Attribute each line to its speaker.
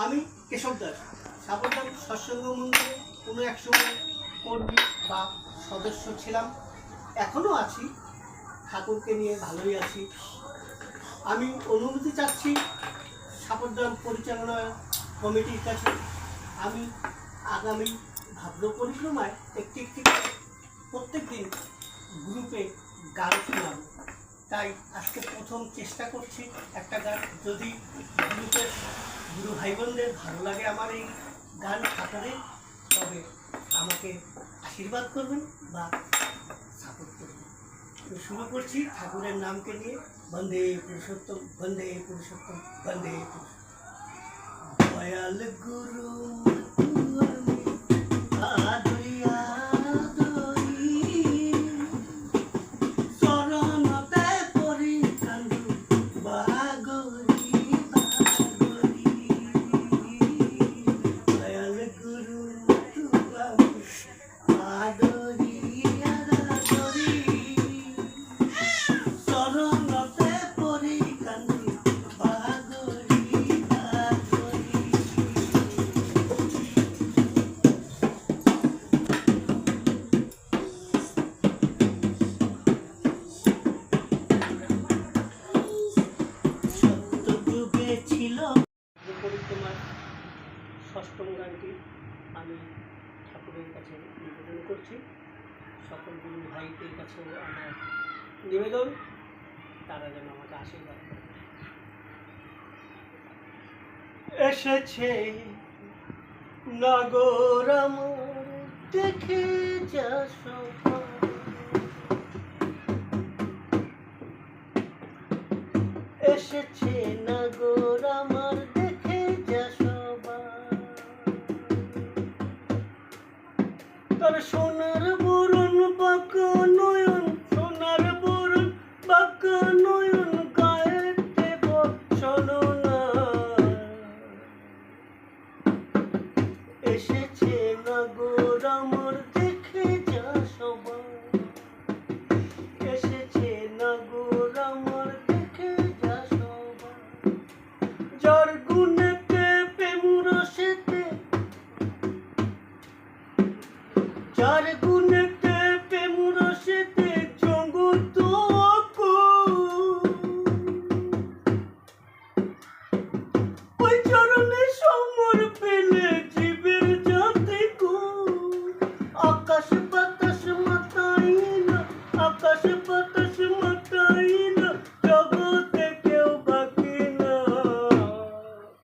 Speaker 1: আমি কেশব দাস সাবধান সৎসঙ্গ মন্দিরে কোনো এক সময় কর্মী বা সদস্য ছিলাম, এখনও আছি। ঠাকুরকে নিয়ে ভালোই আছি। আমি অনুমতি চাচ্ছি সাবধান পরিচালনা কমিটির কাছে। আমি আগামী ভাদ্র পরিক্রমায় একটি একটি প্রত্যেক দিন গ্রুপে গান শোনাব। তাই আজকে প্রথম চেষ্টা করছি একটা গান। যদি গ্রুপের গুরু ভাই বোনদের ভালো লাগে আমার এই গান ঠাকুরে, তবে আমাকে আশীর্বাদ করবেন বা সাপোর্ট করবেন। তো শুরু করছি ঠাকুরের নামকে নিয়ে। বন্দে পুরুষোত্তম, বন্দে পুরুষোত্তম, বন্দে পুরুষোত্তম। দয়াল গুরু পরিক্রমার ষষ্ঠম গানটি আমি ঠাকুরের কাছে নিবেদন করছি। সকল গুরু ভাইদের কাছেও আমার নিবেদন, তারা যেন আমাকে আশীর্বাদ করে। এসেছে নগর আমার দেখে যা শোভা, এসেছে নগর আমার দেখে যা শোভা, তার সোনার বরণ বাঁকা নয়ন, সোনার বরণ বাঁকা নয়ন, গায়ের দেব শোনা। এসেছে নগর আমার দেখে যা শোভা, এসেছে নগর আমার দেখে যা শোভা, যার গুণে